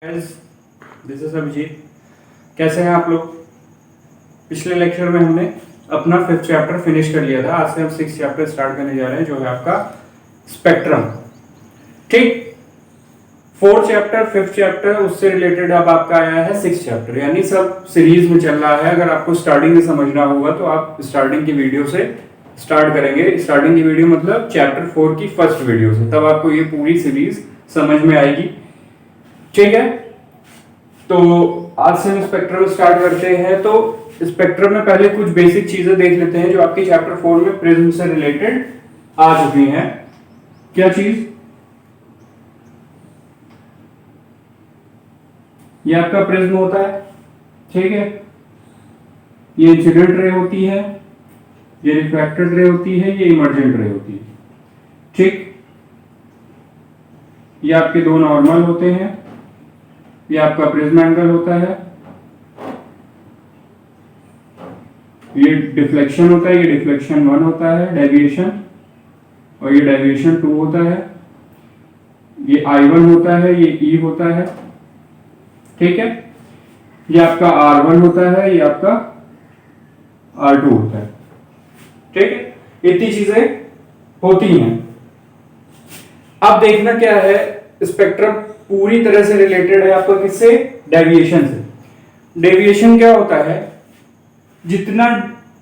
This is Abhijit. कैसे हैं आप लोग? पिछले लेक्चर में हमने अपना 5th चैप्टर फिनिश कर लिया था। आज से हम 6th चैप्टर स्टार्ट करने जा रहे हैं, जो है आपका स्पेक्ट्रम। ठीक, 4th चैप्टर 5th चैप्टर उससे रिलेटेड अब आपका आया है 6th चैप्टर, यानी सब सीरीज में चल रहा है। अगर आपको स्टार्टिंग में समझना होगा तो आप स्टार्टिंग की वीडियो से स्टार्ट करेंगे। स्टार्टिंग की वीडियो मतलब चैप्टर 4 की फर्स्ट वीडियो से, तब आपको ये पूरी सीरीज समझ में आएगी। ठीक है, तो आज से हम स्पेक्ट्रम स्टार्ट करते हैं। तो स्पेक्ट्रम में पहले कुछ बेसिक चीजें देख लेते हैं जो आपके चैप्टर 4 में प्रिज्म से रिलेटेड आ चुकी हैं। क्या चीज? ये आपका प्रिज्म होता है, ठीक है। ये इंसिडेंट रे होती है, ये रिफ्रैक्टेड रे होती है, ये इमर्जेंट रे होती है। ठीक, ये आपके दो नॉर्मल होते हैं, ये आपका प्रिज्म एंगल होता है, ये डिफ्लेक्शन होता है, ये डिफ्लेक्शन 1 होता है डेविएशन, और ये डेविएशन 2 होता है। ये I1 होता है, ये E होता है, ठीक है। ये आपका R1 होता है, ये आपका R2 होता है, ठीक है। इतनी चीजें होती हैं। अब देखना क्या है, स्पेक्ट्रम पूरी तरह से रिलेटेड है आपका किससे? डेविएशन से। डेविएशन क्या होता है? जितना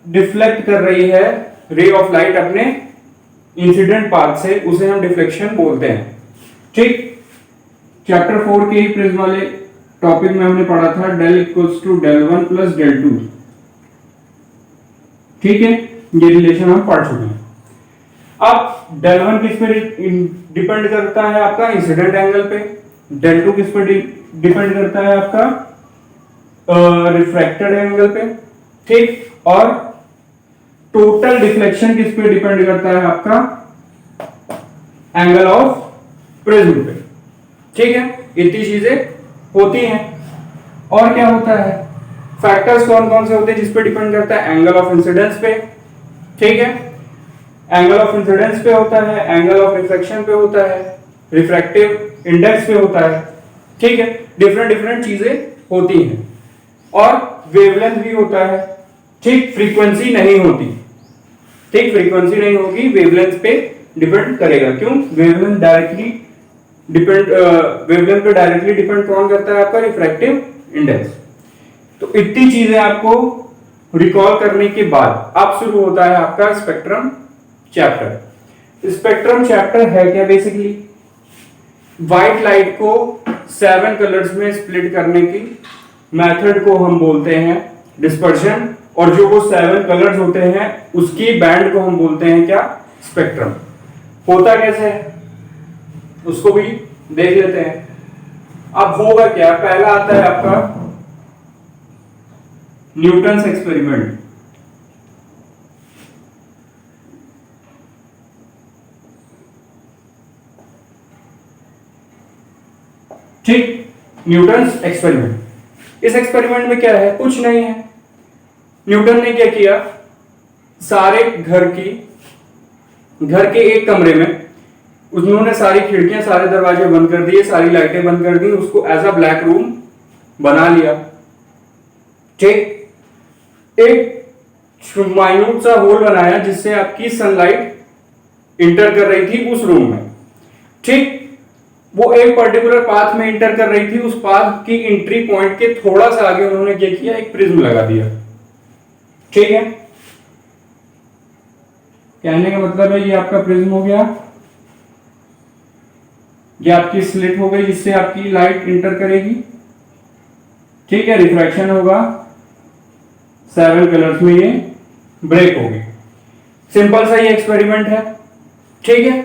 डिफ्लेक्ट कर रही है रे ऑफ लाइट अपने इंसिडेंट पाथ से, उसे हम डिफ्लेक्शन बोलते हैं। ठीक, चैप्टर 4 के ही प्रिज्म वाले टॉपिक में हमने पढ़ा था del equals to del 1 plus del 2। ठीक है, ये रिलेशन हम पढ़ चुके हैं। अब डेल 1 किस पे डिपेंड करता है? आपका इंसिडेंट एंगल पे। डेल 2 किस पे डिपेंड करता है? आपका रिफ्रैक्टेड एंगल पे, ठीक। और टोटल डिफ्लेक्शन किस पे डिपेंड करता है? आपका एंगल ऑफ प्रिज्म पे, ठीक है। इतनी चीजें होती हैं। और क्या होता है? फैक्टर्स कौन कौन से होते हैं जिस पे डिपेंड करता है? एंगल ऑफ इंसिडेंस पे, ठीक है। एंगल ऑफ इंसिडेंस पे होता है, एंगल ऑफ रिफ्लेक्शन पे होता है, रिफ्रैक्टिव इंडेक्स पे होता है, ठीक है। डिफरेंट डिफरेंट चीजें होती हैं। और वेवलेंथ भी होता है, ठीक। फ्रीक्वेंसी नहीं होती, ठीक। फ्रीक्वेंसी नहीं होगी, वेवलेंथ पे डिपेंड करेगा। क्यों? वेवलेंथ पे डायरेक्टली डिपेंड कौन करता है? आपका रिफ्रैक्टिव इंडेक्स। तो इतनी चीजें आपको रिकॉल करने के बाद अब शुरू होता है आपका स्पेक्ट्रम चैप्टर। स्पेक्ट्रम चैप्टर है क्या? बेसिकली व्हाइट लाइट को 7 कलर्स में स्प्लिट करने की मेथड को हम बोलते हैं डिस्पर्शन, और जो वो 7 कलर्स होते हैं उसकी बैंड को हम बोलते हैं क्या? स्पेक्ट्रम। होता कैसे है उसको भी देख लेते हैं। अब होगा क्या? पहला आता है आपका न्यूटन्स एक्सपेरिमेंट। ठीक, न्यूटन्स एक्सपेरिमेंट। इस एक्सपेरिमेंट में क्या है? कुछ नहीं है। न्यूटन ने क्या किया? सारे घर के एक कमरे में उन्होंने सारी खिड़कियां, सारे दरवाजे बंद कर दिए, सारी लाइटें बंद कर दी, उसको एज अ ब्लैक रूम बना लिया। ठीक, एक माइन्यूट सा होल बनाया जिससे आपकी सनलाइट इंटर कर रही थी उस रूम में। ठीक, वो एक पर्टिकुलर पाथ में इंटर कर रही थी, उस पाथ की एंट्री पॉइंट के थोड़ा सा आगे उन्होंने क्या किया? एक प्रिज्म लगा दिया। ठीक है, कहने का मतलब है ये आपका प्रिज्म हो गया, ये आपकी स्लिट हो गई जिससे आपकी लाइट इंटर करेगी। ठीक है, रिफ्रैक्शन होगा, 7 कलर्स में ये ब्रेक होगी। सिंपल सा ये एक्सपेरिमेंट है, ठीक है।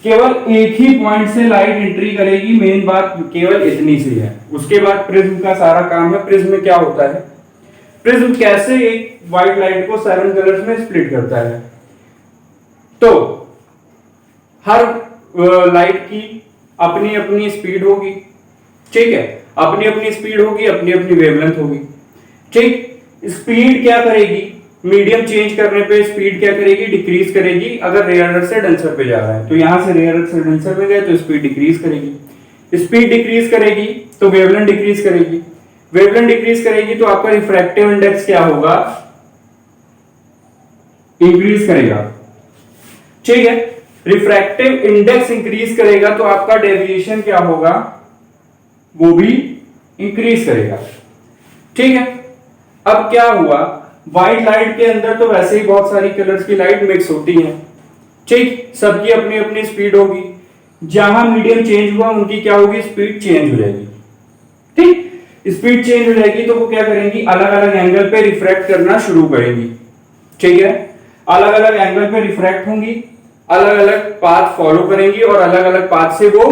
केवल एक ही पॉइंट से लाइट एंट्री करेगी, मेन बात केवल इतनी सी है। उसके बाद प्रिज्म का सारा काम है। प्रिज्म में क्या होता है? प्रिज्म कैसे एक व्हाइट लाइट को 7 कलर्स में स्प्लिट करता है? तो हर लाइट की अपनी अपनी स्पीड होगी, ठीक है। अपनी अपनी स्पीड होगी, अपनी अपनी वेवलेंथ होगी, ठीक। स्पीड क्या करेगी? मीडियम चेंज करने पे स्पीड क्या करेगी? डिक्रीज करेगी। अगर रेयरर से डेंसर पे जा रहा है तो यहां से रेयरर से डेंसर पे गए तो स्पीड डिक्रीज करेगी। स्पीड डिक्रीज करेगी तो वेवलेंथ डिक्रीज करेगी, वेवलेंथ डिक्रीज करेगी तो आपका रिफ्रैक्टिव इंडेक्स क्या होगा, इंक्रीज करेगा। ठीक है, रिफ्रैक्टिव इंडेक्स इंक्रीज करेगा तो आपका डेविएशन क्या होगा, वो भी इंक्रीज करेगा। ठीक है, अब क्या हुआ, व्हाइट लाइट के अंदर तो वैसे ही बहुत सारी कलर्स की लाइट मिक्स होती है, ठीक, सबकी अपनी अपनी स्पीड होगी, जहां मीडियम चेंज हुआ उनकी क्या होगी, स्पीड चेंज हो जाएगी। ठीक, स्पीड चेंज हो जाएगी तो वो क्या करेंगी, अलग अलग एंगल पे रिफ्रैक्ट करना शुरू करेंगी। ठीक है, अलग अलग एंगल पे रिफ्रैक्ट होंगी, अलग अलग पाथ फॉलो करेंगी और अलग अलग पाथ से वो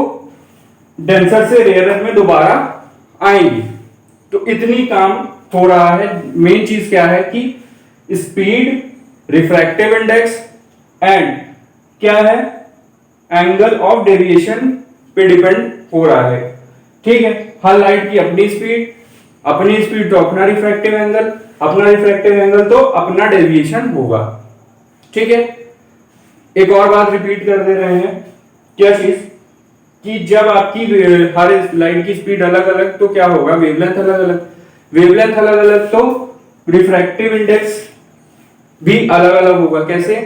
डेंसर से रेयरर में दोबारा आएंगी। तो इतनी काम हो रहा है। मेन चीज क्या है कि स्पीड, रिफ्रैक्टिव इंडेक्स एंड क्या है, एंगल ऑफ डेविएशन पे डिपेंड हो रहा है। ठीक है, हर लाइट की अपनी स्पीड तो अपना रिफ्रैक्टिव एंगल, अपना रिफ्रैक्टिव एंगल तो अपना डेविएशन होगा। ठीक है, एक और बात रिपीट कर दे रहे हैं, क्या चीज, कि जब आपकी हर लाइट की स्पीड अलग अलग तो क्या होगा, वेवलेंथ अलग अलग, वेवलेंथ अलग अलग तो रिफ्रैक्टिव इंडेक्स भी अलग अलग होगा। कैसे,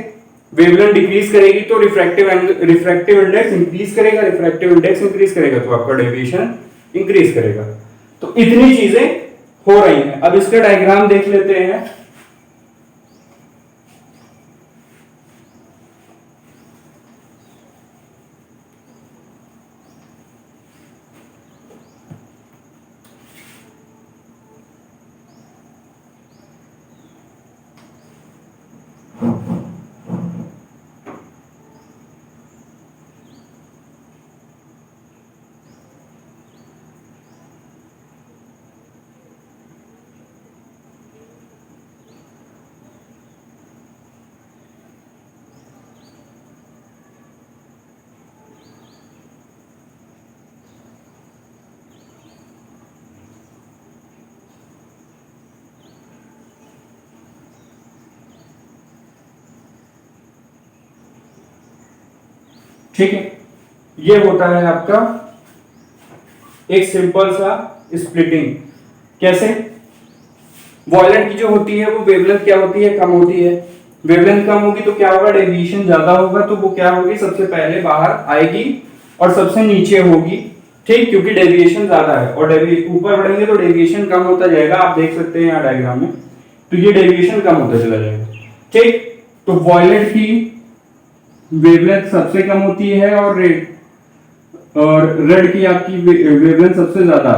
वेवलेंथ डिक्रीज करेगी तो रिफ्रैक्टिव इंडेक्स इंक्रीज करेगा, रिफ्रैक्टिव इंडेक्स इंक्रीज करेगा तो आपका डेविएशन इंक्रीज करेगा। तो इतनी चीजें हो रही हैं। अब इसका डायग्राम देख लेते हैं। ठीक है, ये होता है आपका एक सिंपल सा स्प्लिटिंग। कैसे, वॉयलेट की जो होती है वो वेवलेंथ क्या होती है, कम होती है। वेवलेंथ कम होगी तो क्या होगा, डेविएशन ज्यादा होगा तो वो क्या होगी, सबसे पहले बाहर आएगी और सबसे नीचे होगी। ठीक, क्योंकि डेविएशन ज्यादा है और ऊपर बढ़ेंगे तो डेविएशन कम होता जाएगा। आप देख सकते हैं यहाँ डायग्राम में, तो ये डेविएशन कम होता चला जाएगा। ठीक, तो वॉयलेट की वेवलेंथ सबसे कम होती है और रेड की आपकी वेवलेंथ सबसे ज्यादा।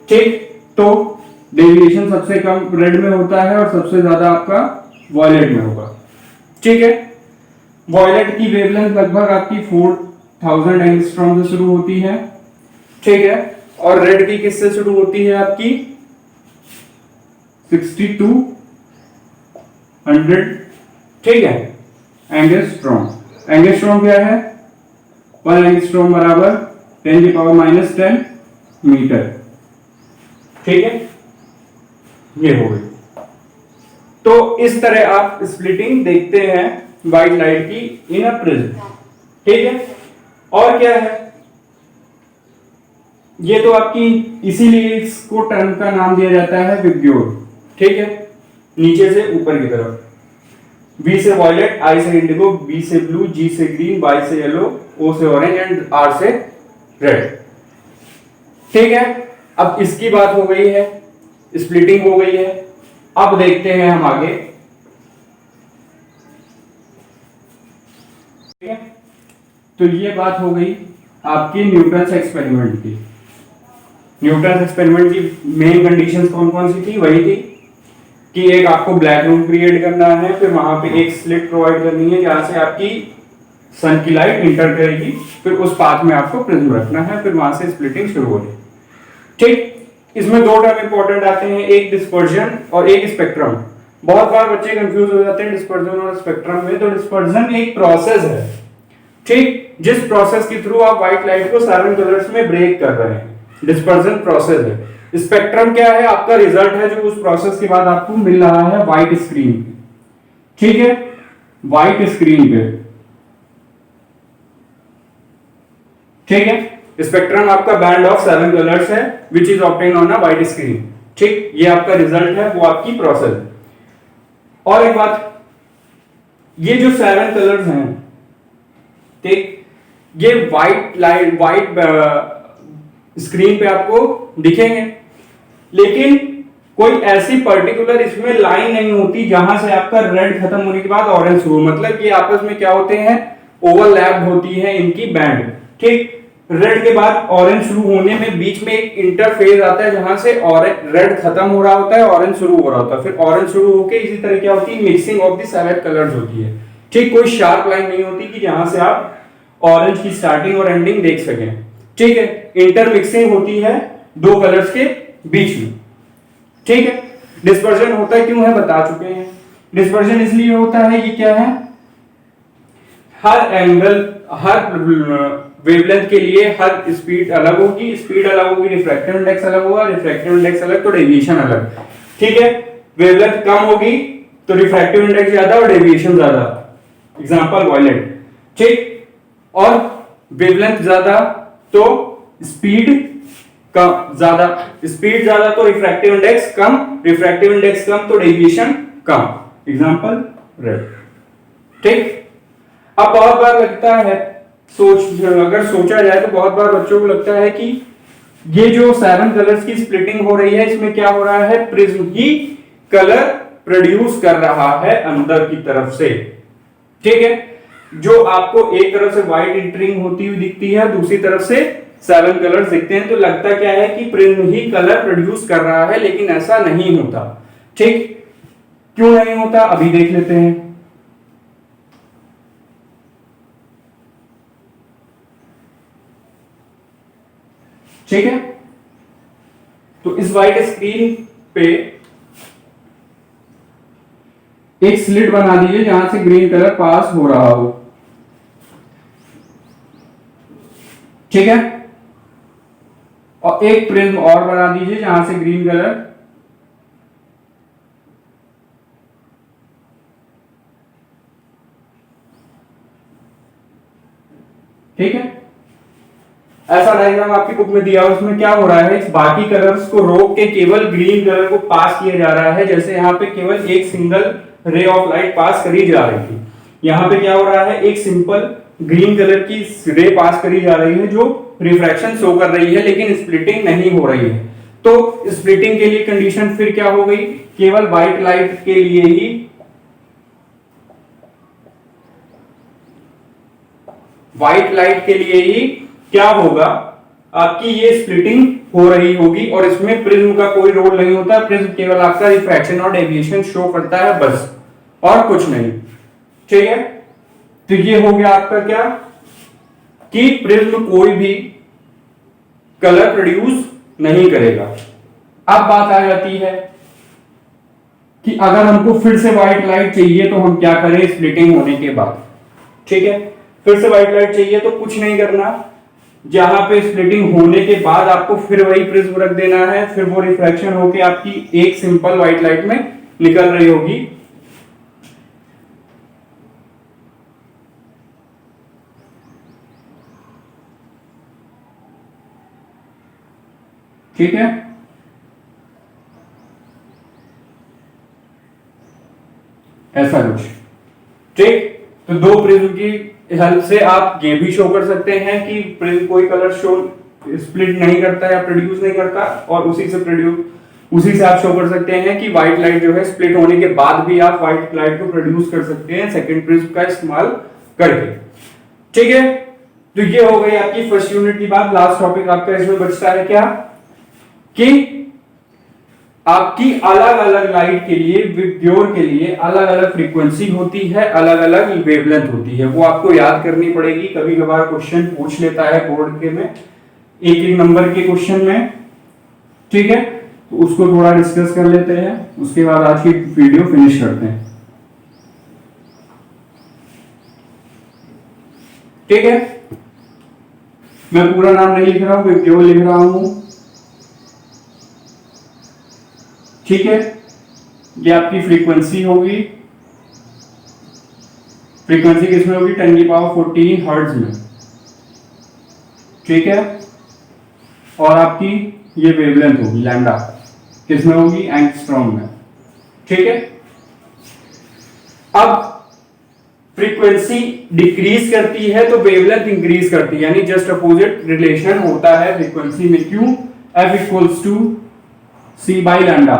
ठीक, तो डेविएशन सबसे कम रेड में होता है और सबसे ज्यादा आपका वॉयलेट में होगा। ठीक है, वॉयलेट की वेवलेंथ लगभग आपकी 4000 एंगस्ट्रॉम से शुरू होती है। ठीक है, और रेड की किससे शुरू होती है, आपकी 6200। ठीक है, एंगस्ट्रॉम। एंगस्ट्रॉम क्या है, 1 एंगस्ट्रॉम बराबर 10⁻⁻10 मीटर। ठीक है, ये हो गई। तो इस तरह आप स्प्लिटिंग देखते हैं व्हाइट लाइट की इन अ प्रिज्म। ठीक है, और क्या है, ये तो आपकी, इसीलिए इसको टर्म का नाम दिया जाता है विब्ग्योर। ठीक है, नीचे से ऊपर की तरफ, V से वॉयलेट, I से इंडिगो, B से ब्लू, G से ग्रीन, Y से येलो, O से ऑरेंज एंड R से रेड। ठीक है, अब इसकी बात हो गई है, स्प्लिटिंग हो गई है। अब देखते हैं हम आगे। ठीक है, तो ये बात हो गई आपकी न्यूटन्स एक्सपेरिमेंट की। न्यूटन्स एक्सपेरिमेंट की मेन कंडीशंस कौन कौन सी थी, वही थी कि एक आपको ब्लैक रूम क्रिएट करना है, फिर वहां पे एक स्लिट प्रोवाइड करनी है जहां से आपकी सन की लाइट इंटर करेगी, फिर उस पाथ में आपको प्रिज्म रखना है, फिर वहां से स्प्लिटिंग शुरू होगी। ठीक, इसमें दो टर्म इंपॉर्टेंट आते हैं, एक डिस्पर्जन और एक स्पेक्ट्रम। बहुत बार बच्चे कंफ्यूज हो जाते हैं डिस्पर्जन और स्पेक्ट्रम में। तो डिस्पर्जन एक प्रोसेस है, ठीक, जिस प्रोसेस के थ्रू आप व्हाइट लाइट को 7 कलर्स में ब्रेक कर रहे हैं, डिस्पर्जन प्रोसेस है। स्पेक्ट्रम क्या है, आपका रिजल्ट है जो उस प्रोसेस के बाद आपको मिल रहा है व्हाइट स्क्रीन पे। ठीक है, व्हाइट स्क्रीन पे। ठीक है, स्पेक्ट्रम आपका बैंड ऑफ 7 कलर्स है which is obtain on a white screen. ठीक, ये आपका रिजल्ट है, वो आपकी प्रोसेस। और एक बात, ये जो 7 कलर्स हैं, ठीक, ये व्हाइट स्क्रीन पे आपको दिखेंगे, लेकिन कोई ऐसी पर्टिकुलर इसमें लाइन नहीं होती जहां से आपका रेड खत्म होने के बाद ऑरेंज शुरू, मतलब ये आपस में क्या होते हैं, ओवरलैप होती है इनकी बैंड। ठीक, रेड के बाद ऑरेंज शुरू होने में बीच में एक इंटरफेज आता है जहां से रेड खत्म हो रहा होता है, ऑरेंज शुरू हो रहा होता है, फिर ऑरेंज शुरू होके इसी तरह क्या होती है, मिक्सिंग ऑफ द 7 कलर्स होती है। ठीक, कोई शार्प लाइन नहीं होती कि जहां से आप ऑरेंज की स्टार्टिंग और एंडिंग देख सकें। ठीक है, इंटरमिक्सिंग होती है दो कलर्स के बीच में। ठीक है, डिस्पर्जन होता है, क्यों है बता चुके हैं। डिस्पर्जन इसलिए होता है, ये क्या है, हर एंगल, हर वेवलेंथ के लिए हर स्पीड अलग होगी, स्पीड अलग होगी, रिफ्रैक्टिव इंडेक्स अलग होगा, रिफ्रैक्टिव इंडेक्स अलग तो डेविएशन अलग। ठीक है, वेवलेंथ कम होगी तो रिफ्रैक्टिव इंडेक्स ज्यादा और डेविएशन ज्यादा, एग्जांपल वॉयलेट। ठीक, और वेवलेंथ ज्यादा तो स्पीड कम, ज्यादा स्पीड ज्यादा तो रिफ्रैक्टिव इंडेक्स कम, रिफ्रैक्टिव इंडेक्स कम तो डेविएशन कम, एग्जांपल रेड। ठीक, अब बहुत बार लगता है, अगर सोचा जाए तो बहुत बार बच्चों को लगता है कि ये जो 7 कलर्स की स्प्लिटिंग हो रही है, इसमें क्या हो रहा है, प्रिज्म ही कलर प्रोड्यूस कर रहा है अंदर की तरफ से। ठीक है, जो आपको एक तरफ से व्हाइट इंटरिंग होती हुई दिखती है, दूसरी तरफ से 7 कलर्स दिखते हैं, तो लगता क्या है कि प्रिज्म ही कलर प्रोड्यूस कर रहा है, लेकिन ऐसा नहीं होता। ठीक, क्यों नहीं होता अभी देख लेते हैं। ठीक है, तो इस व्हाइट स्क्रीन पे एक स्लिट बना दीजिए जहां से ग्रीन कलर पास हो रहा हो। ठीक है, और एक प्रिज्म और बना दीजिए जहां से ग्रीन कलर ठीक है, ऐसा डायग्राम आपकी बुक में दिया, उसमें क्या हो रहा है, इस बाकी कलर्स को रोक के केवल ग्रीन कलर को पास किया जा रहा है। जैसे यहाँ पे केवल एक single ray of light pass करी जा रही थी, यहाँ पे क्या हो रहा है, एक सिंपल ग्रीन कलर की रे पास करी जा रही है जो रिफ्रैक्शन शो कर रही है, लेकिन स्प्लिटिंग नहीं हो रही है। तो स्प्लिटिंग के लिए कंडीशन फिर क्या हो गई, केवल व्हाइट लाइट के लिए ही क्या होगा, आपकी ये स्प्लिटिंग हो रही होगी और इसमें प्रिज्म का कोई रोल नहीं होता। प्रिज्म केवल आपका रिफ्रैक्शन और डेविएशन शो करता है बस, और कुछ नहीं। ठीक है, तो ये हो गया आपका क्या, कि प्रिज्म कोई भी कलर प्रोड्यूस नहीं करेगा। अब बात आ जाती है कि अगर हमको फिर से व्हाइट लाइट चाहिए तो हम क्या करें स्प्लिटिंग होने के बाद। ठीक है, फिर से व्हाइट लाइट चाहिए तो कुछ नहीं करना, जहां पे स्प्लिटिंग होने के बाद आपको फिर वही प्रिज्म रख देना है, फिर वो रिफ्रैक्शन होके आपकी एक सिंपल व्हाइट लाइट में निकल रही होगी। ठीक है, ऐसा कुछ। ठीक, तो दो प्रिज्म की हेल्प से आप ये भी शो कर सकते हैं कि प्रिज्म कोई कलर शो स्प्लिट नहीं करता या प्रोड्यूस नहीं करता, और उसी से आप शो कर सकते हैं कि व्हाइट लाइट जो है स्प्लिट होने के बाद भी आप व्हाइट लाइट को प्रोड्यूस कर सकते हैं सेकंड प्रिज्म का इस्तेमाल करके। ठीक है, तो ये हो गई आपकी फर्स्ट यूनिट की बात। लास्ट टॉपिक आपका इसमें बचता है क्या, कि आपकी अलग अलग लाइट के लिए, विब्ग्योर के लिए अलग अलग फ्रीक्वेंसी होती है, अलग अलग वेवलेंथ होती है, वो आपको याद करनी पड़ेगी। कभी कभार क्वेश्चन पूछ लेता है बोर्ड के में एक एक नंबर के क्वेश्चन में। ठीक है, तो उसको थोड़ा डिस्कस कर लेते हैं, उसके बाद आज की वीडियो फिनिश करते हैं। ठीक है, मैं पूरा नाम नहीं लिख रहा हूं, विब्ग्योर लिख रहा हूं। ठीक है, ये आपकी फ्रीक्वेंसी होगी, फ्रीक्वेंसी किसमें होगी, 10 की पावर 14 हर्ट्ज में। ठीक है, और आपकी ये वेवलेंथ होगी लैम्डा, किसमें होगी, एंगस्ट्रॉम में। ठीक है, अब फ्रीक्वेंसी डिक्रीज करती है तो वेवलेंथ इंक्रीज करती है, यानी जस्ट अपोजिट रिलेशन होता है फ्रीक्वेंसी में। क्यों? F equals to c by lambda.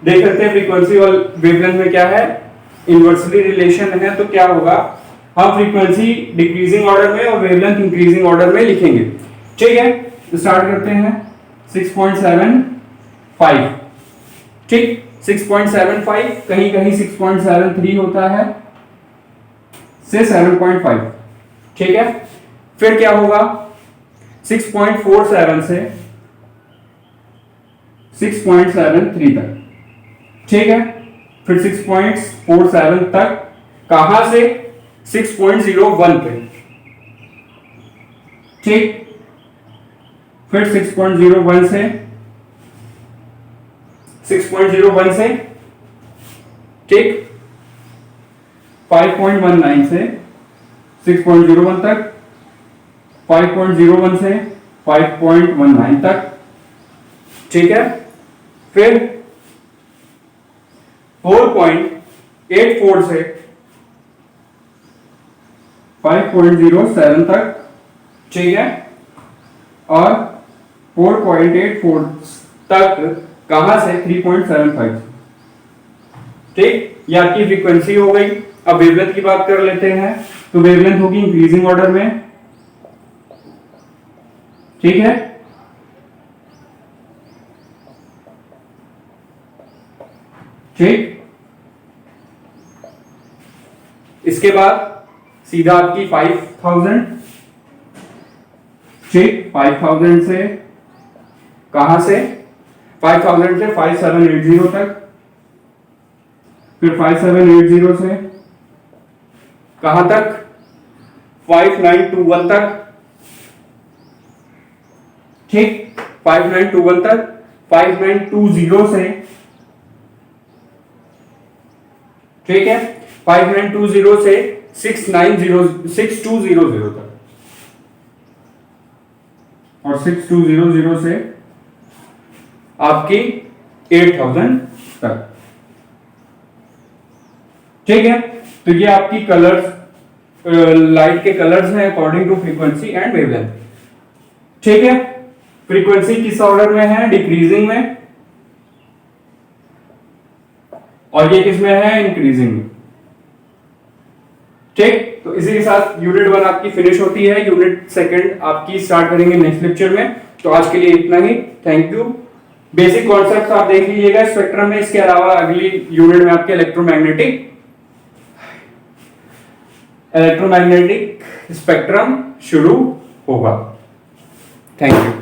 देख सकते हैं फ्रीक्वेंसी और वेवलेंथ में क्या है, इनवर्सली रिलेशन है। तो क्या होगा, हम फ्रीक्वेंसी डिक्रीजिंग ऑर्डर में और वेवलेंथ इंक्रीजिंग ऑर्डर में लिखेंगे। ठीक है, स्टार्ट करते हैं 6.75। ठीक, 6.75, कहीं कहीं 6.73 होता है से 7.5। ठीक है, फिर क्या होगा, 6.47 से 6.73 तक। ठीक है, फिर 6.47 तक, कहां से, 6.01 पे। ठीक, फिर 6.01 से 6.01 से, ठीक, 5.19 से 6.01 तक, 5.01 से 5.19 तक। ठीक है, फिर 4.84 से 5.07 तक। ठीक है, और 4.84 तक कहां से, 3.75। ठीक, ये आपकी फ्रीक्वेंसी हो गई। अब वेवलेंथ की बात कर लेते हैं, तो वेवलेंथ होगी इंक्रीजिंग ऑर्डर में। ठीक है, ठीक, इसके बाद सीधा आपकी 5000। ठीक, 5000 से कहां से, 5000 से 5780 तक, फिर 5780 से कहां तक, 5921 तक। ठीक, 5921 तक, 5920 से, ठीक है, 5920 से 6200 तक, और 6200 से आपकी 8000 तक। ठीक है, तो ये आपकी कलर्स, लाइट के कलर्स हैं according to frequency and wavelength. ठीक है, फ्रीक्वेंसी किस ऑर्डर में है, डिक्रीजिंग में, और ये किस में है, इंक्रीजिंग में। ठीक, तो इसी के साथ यूनिट 1 आपकी फिनिश होती है। यूनिट 2 आपकी स्टार्ट करेंगे नेक्स्ट लेक्चर में। तो आज के लिए इतना ही, थैंक यू। बेसिक कॉन्सेप्ट्स आप देख लीजिएगा स्पेक्ट्रम में। इसके अलावा अगली यूनिट में आपके इलेक्ट्रोमैग्नेटिक स्पेक्ट्रम शुरू होगा। Thank you.